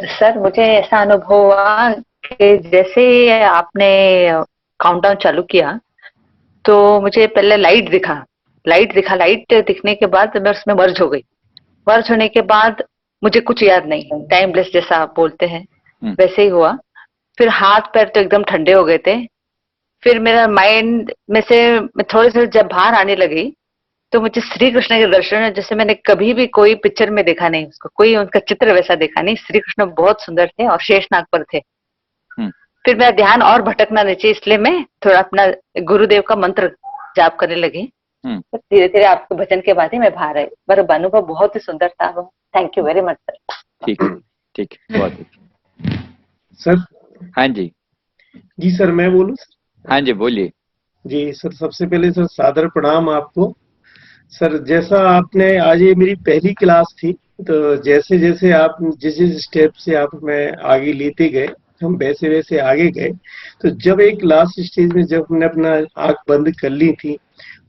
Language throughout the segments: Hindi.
सर मुझे ऐसा अनुभव हुआ कि जैसे ही आपने काउंटडाउन चालू किया तो मुझे पहले लाइट दिखने के बाद मैं उसमें मर्ज हो गई। मर्ज होने के बाद मुझे कुछ याद नहीं, टाइमलेस जैसा आप बोलते हैं हम्म। वैसे ही हुआ। फिर हाथ पैर तो एकदम ठंडे हो गए थे। फिर मेरा माइंड में से मैं थोड़े से जब बाहर आने लगी तो मुझे श्री कृष्ण के दर्शन जैसे मैंने कभी भी कोई पिक्चर में देखा नहीं, उसको कोई उनका चित्र वैसा देखा नहीं। श्री कृष्ण बहुत सुंदर थे और शेषनाग पर थे। हम्म। फिर मेरा ध्यान और भटकना नहीं चाहिए, इसलिए मैं थोड़ा अपना गुरुदेव का मंत्र जाप करने लगी। हम्म। धीरे धीरे आपके भजन के बाद ही मैं बाहर आई। पर अनुभव बहुत ही सुंदर था। Thank you very much sir. ठीक है, ठीक है, बहुत अच्छा। सर। हाँ जी। जी सर, मैं बोलूं सर? हाँ जी, बोलिए। जी सर, सबसे पहले सर सादर प्रणाम आपको। सर जैसा आपने आज, ये मेरी पहली क्लास थी, तो जैसे जैसे आप जिस जिस स्टेप से आप हमें आगे लेते गए, हम वैसे वैसे आगे गए। तो जब एक लास्ट स्टेज में जब हमने अपना आंख बंद कर ली थी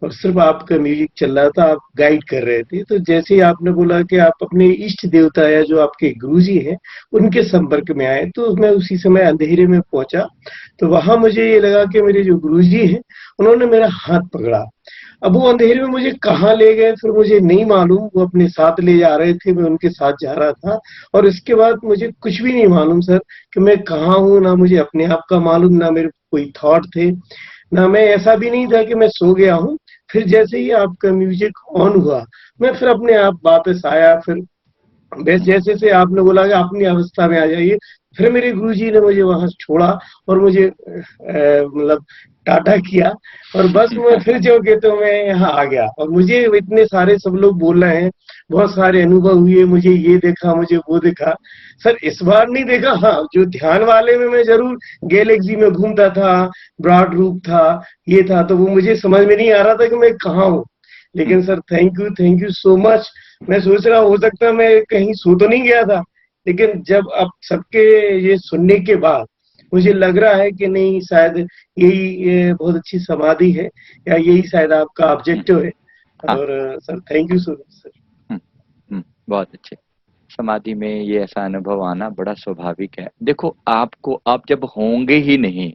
और सिर्फ आपका म्यूजिक चल रहा था, आप गाइड कर रहे थे, तो जैसे ही आपने बोला कि आप अपने इष्ट देवता या जो आपके गुरुजी हैं उनके संपर्क में आए, तो मैं उसी समय अंधेरे में पहुंचा। तो वहां मुझे ये लगा कि मेरे जो गुरुजी हैं उन्होंने मेरा हाथ पकड़ा। अब वो अंधेरे में मुझे कहाँ ले गए फिर मुझे नहीं मालूम, वो अपने साथ ले जा रहे थे, मैं उनके साथ जा रहा था। और इसके बाद मुझे कुछ भी नहीं मालूम सर कि मैं कहाँ हूँ, ना मुझे अपने आप का मालूम, ना मेरे कोई थॉट थे, ना मैं ऐसा भी नहीं था कि मैं सो गया हूँ। फिर जैसे ही आपका म्यूजिक ऑन हुआ, मैं फिर अपने आप वापस आया। फिर बस जैसे से आपने बोला कि अपनी अवस्था में आ जाइए, फिर मेरे गुरुजी ने मुझे वहां से छोड़ा और मुझे मतलब टाटा किया। और बस मैं फिर जो के तो मैं यहाँ आ गया। और मुझे इतने सारे सब लोग बोल रहे हैं, बहुत सारे अनुभव हुए, मुझे ये देखा, मुझे वो देखा। सर इस बार नहीं देखा, हाँ जो ध्यान वाले में मैं जरूर गैलेक्सी में घूमता था, ब्रॉड रूप था, ये था, तो वो मुझे समझ में नहीं आ रहा था कि मैं कहाँ हूँ। लेकिन sir thank you so much. मैं सोच रहा हो सकता है मैं कहीं सो तो नहीं गया था, लेकिन जब अब सबके ये सुनने के बाद मुझे लग रहा है कि नहीं, शायद यही ये बहुत अच्छी समाधि है, या यही शायद आपका ऑब्जेक्टिव है। हाँ। और sir thank you so much sir. बहुत अच्छे। समाधि में ये ऐसा अनुभव आना बड़ा स्वाभाविक है। देखो, आपको आप जब होंगे ही नहीं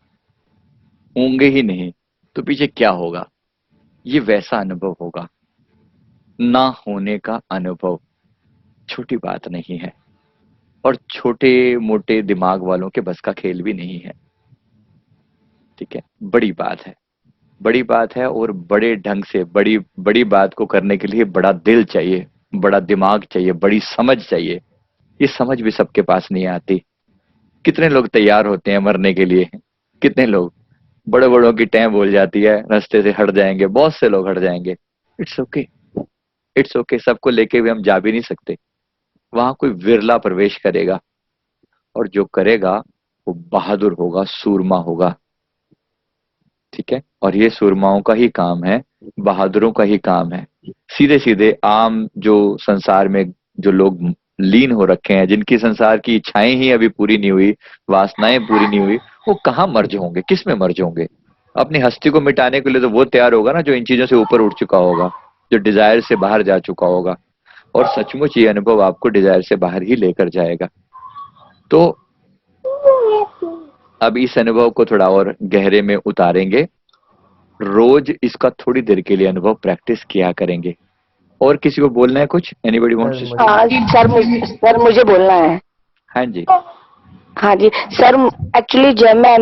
तो पीछे क्या होगा? ये वैसा अनुभव होगा। ना होने का अनुभव छोटी बात नहीं है, और छोटे मोटे दिमाग वालों के बस का खेल भी नहीं है। ठीक है, बड़ी बात है, बड़ी बात है। और बड़े ढंग से बड़ी बड़ी बात को करने के लिए बड़ा दिल चाहिए, बड़ा दिमाग चाहिए, बड़ी समझ चाहिए। ये समझ भी सबके पास नहीं आती। कितने लोग तैयार होते हैं मरने के लिए, कितने लोग, बड़े बड़ों की टैं बोल जाती है रास्ते से हट जाएंगे, बहुत से लोग हट जाएंगे। It's okay, it's okay. सबको लेके भी हम जा भी नहीं सकते। वहां कोई विरला प्रवेश करेगा, और जो करेगा वो बहादुर होगा, सूरमा होगा। ठीक है, और ये सूरमाओं का ही काम है, बहादुरों का ही काम है। सीधे सीधे आम जो संसार में जो लोग लीन हो रखे हैं, जिनकी संसार की इच्छाएं ही अभी पूरी नहीं हुई, वासनाएं पूरी नहीं हुई, वो कहाँ मर्ज होंगे, किस में मर्ज होंगे? अपनी हस्ती को मिटाने के लिए तो वो तैयार होगा ना जो इन चीजों से ऊपर उठ चुका होगा, जो डिजायर से बाहर जा चुका होगा। और सचमुच ये अनुभव आपको डिजायर से बाहर ही लेकर जाएगा। तो अब इस अनुभव को थोड़ा और गहरे में उतारेंगे। रोज इसका थोड़ी देर के लिए अनुभव प्रैक्टिस किया करेंगे। और किसी को बोलना है कुछ? एनीबॉडी वांट्स सर टू मुझे स्पीक? सर मुझे बोलना है। हाँ जी। हाँ जी सर, एक्चुअली जब मैं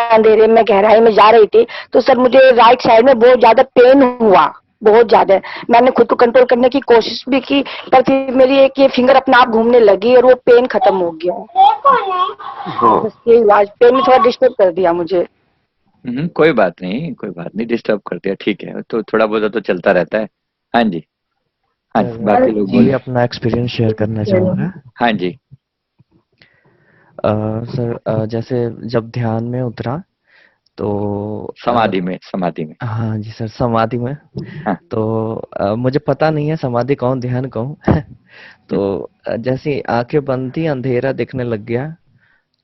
अंधेरे में गहराई में जा रही थी तो सर मुझे राइट साइड में बहुत ज्यादा पेन हुआ, बहुत ज्यादा। मैंने खुद को कंट्रोल करने की कोशिश भी की, पर फिर मेरी एक ये फिंगर अपने आप घूमने लगी और वो पेन खत्म हो गया। बस यही आवाज पेन ने थोड़ा डिस्टर्ब कर दिया मुझे। कोई बात नहीं, कोई बात नहीं, डिस्टर्ब कर दिया, ठीक है, तो थोड़ा बहुत तो चलता रहता है। हाँ जी, हाँ जी, सर बाकी लोग मैं भी बोलिए। अपना एक्सपीरियंस शेयर करना चाहूँगा। हाँ जी। सर जैसे जब ध्यान में उतरा तो समाधि में। हाँ जी सर, समाधि में। हाँ। तो मुझे पता नहीं है समाधि कहूँ ध्यान कहूँ। हम्म। तो जैसे आंखें बंद थी, अंधेरा दिखने लग गया।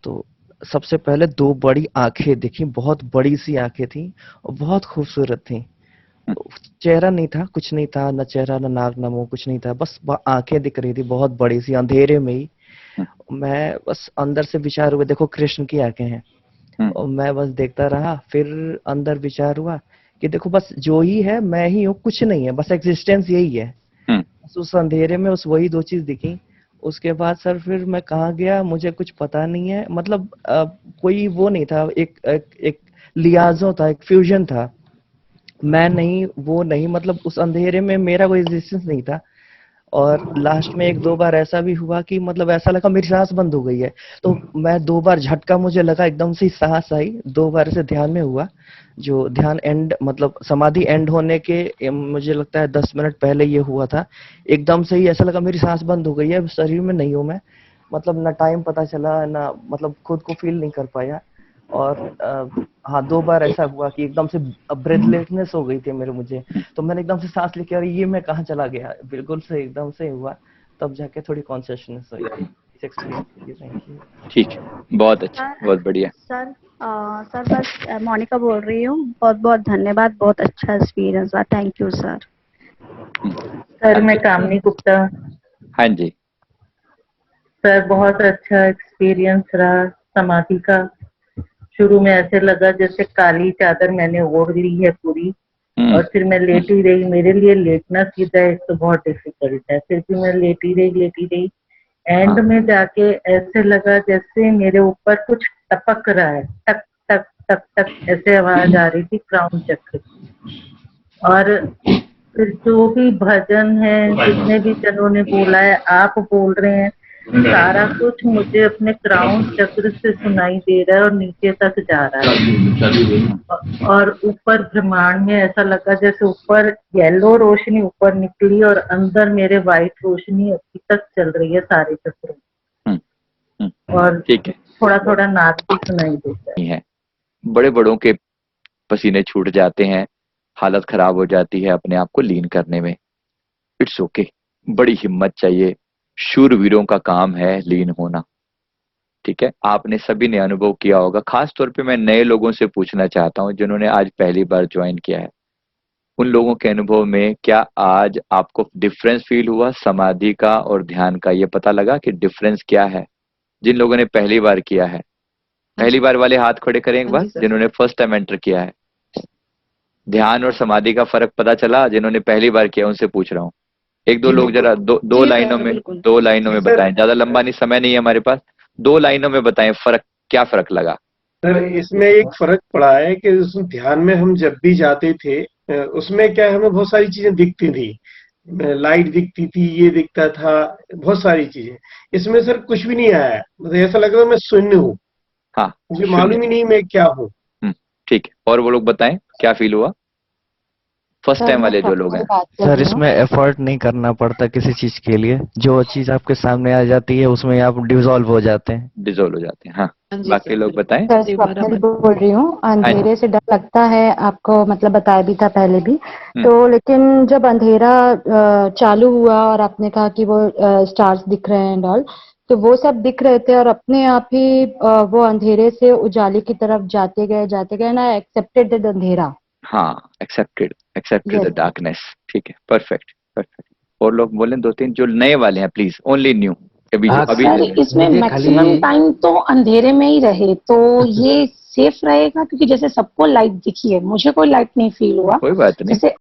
तो सबसे पहले दो बड़ी आंखें दिखी, बहुत बड़ी सी आंखें थी और बहुत खूबसूरत थी। हम्म। चेहरा नहीं था, कुछ नहीं था, न चेहरा न नाक न मुंह, कुछ नहीं था, बस आंखें दिख रही थी बहुत बड़ी सी अंधेरे में ही। मैं बस अंदर से विचार हुए, देखो कृष्ण की आंखें हैं, और मैं बस देखता रहा। फिर अंदर विचार हुआ कि देखो बस जो ही है मैं ही हूँ, कुछ नहीं है, बस एग्जिस्टेंस यही है। बस उस अंधेरे में उस वही दो चीज दिखी। उसके बाद सर फिर मैं कहाँ गया मुझे कुछ पता नहीं है, मतलब कोई वो नहीं था, एक लियाजो था, एक फ्यूजन था, मैं नहीं वो नहीं, मतलब उस अंधेरे में मेरा कोई एग्जिस्टेंस नहीं था। और लास्ट में एक दो बार ऐसा भी हुआ कि मतलब ऐसा लगा मेरी सांस बंद हो गई है, तो मैं दो बार झटका मुझे लगा, एकदम से सांस आई, दो बार से ध्यान में हुआ। जो ध्यान एंड मतलब समाधि एंड होने के मुझे लगता है 10 मिनट पहले ये हुआ था। एकदम से ही ऐसा लगा मेरी सांस बंद हो गई है, शरीर में नहीं हूँ मैं, मतलब ना टाइम पता चला ना, मतलब खुद को फील नहीं कर पाया। और हाँ, दो बार ऐसा हुआ कि एकदम से ब्रेथलेसनेस हो गई थी मेरे मुझे, तो मैंने एकदम से सांस लेके, अरे ये मैं कहाँ चला गया, बिल्कुल से एकदम से हुआ, तब जाके थोड़ी कॉन्शियसनेस हुई। इस एक्सपीरियंस के लिए थैंक यू। ठीक है, बहुत अच्छा, सर बहुत बढ़िया। सर सर बस मोनिका बोल रही हूँ, बहुत बहुत धन्यवाद, बहुत अच्छा एक्सपीरियंस रहा, थैंक यू सर। सर मैं कामनी गुप्ता। हाँ जी। सर बहुत अच्छा एक्सपीरियंस रहा समाधि का। शुरू में ऐसे लगा जैसे काली चादर मैंने ओढ़ ली है पूरी, और फिर मैं लेटी रही। मेरे लिए लेटना सीधा एक तो बहुत डिफिकल्ट है, फिर भी मैं लेटी रही। एंड में जाके ऐसे लगा जैसे मेरे ऊपर कुछ टपक रहा है, टक टक टक टक ऐसे आवाज आ रही थी क्राउन चक्र की। और फिर जो भी भजन है, जितने भी जनों ने बोला है, आप बोल रहे हैं, सारा कुछ मुझे अपने क्राउन चक्र से सुनाई दे रहा है और नीचे तक जा रहा है। और ऊपर ब्रह्मांड में ऐसा लगा जैसे ऊपर येलो रोशनी ऊपर निकली और अंदर मेरे व्हाइट रोशनी अभी तक चल रही है सारे चक्रों में। और ठीक है, थोड़ा थोड़ा नाद भी सुनाई देता है। बड़े बड़ों के पसीने छूट जाते हैं, हालत खराब हो जाती है अपने आप को लीन करने में। इट्स ओके, बड़ी हिम्मत चाहिए, शूरवीरों का काम है लीन होना। ठीक है, आपने सभी ने अनुभव किया होगा। खास तौर पे मैं नए लोगों से पूछना चाहता हूं जिन्होंने आज पहली बार ज्वाइन किया है, उन लोगों के अनुभव में क्या आज आपको डिफरेंस फील हुआ समाधि का और ध्यान का? ये पता लगा कि डिफरेंस क्या है? जिन लोगों ने पहली बार किया है, पहली बार वाले हाथ खड़े करें एक बार, जिन्होंने फर्स्ट टाइम एंटर किया है। ध्यान और समाधि का फर्क पता चला? जिन्होंने पहली बार किया उनसे पूछ रहा हूँ। एक दो लोग जरा दो लाइनों में बताएं, ज्यादा लंबा नहीं, समय नहीं है हमारे पास, 2 लाइनों में बताएं फर्क, क्या फर्क लगा? सर इसमें एक फर्क पड़ा है कि उस ध्यान में हम जब भी जाते थे, उसमें क्या है, हमें बहुत सारी चीजें दिखती थी, लाइट दिखती थी, ये दिखता था, बहुत सारी चीजें। इसमें सर कुछ भी नहीं आया, मतलब ऐसा लग रहा है मैं शून्य हूँ, हाँ, मुझे मालूम ही नहीं मैं क्या हूँ। ठीक है, और वो लोग बताएं क्या फील हुआ फर्स्ट टाइम वाले जो लोग हैं? सर इसमें एफर्ट नहीं करना पड़ता किसी चीज के लिए, जो चीज आपके सामने आ जाती है उसमें आप डिसॉल्व हो जाते हैं। डिसॉल्व हो जाते हैं। हाँ, बाकी लोग बताएं। सर स्वप्निल बोल रही हूँ। अंधेरे से डर लगता है आपको, मतलब बताया भी था पहले भी, तो लेकिन जब अंधेरा चालू हुआ और आपने कहा कि वो स्टार्स दिख रहे हैं एंड ऑल, तो वो सब दिख रहे थे और अपने आप ही वो अंधेरे से उजाले की तरफ जाते गए ना, एक्सेप्टेड द अंधेरा। हाँ, एक्सेप्टेड द डार्कनेस। ठीक है, परफेक्ट परफेक्ट। और लोग बोले 2-3 जो नए वाले हैं, प्लीज ओनली न्यू। अभी सर इसमें मैक्सिमम टाइम तो अंधेरे में ही रहे तो ये सेफ रहेगा, क्योंकि जैसे सबको लाइट दिखी है, मुझे कोई लाइट नहीं फील हुआ। कोई बात नहीं, जैसे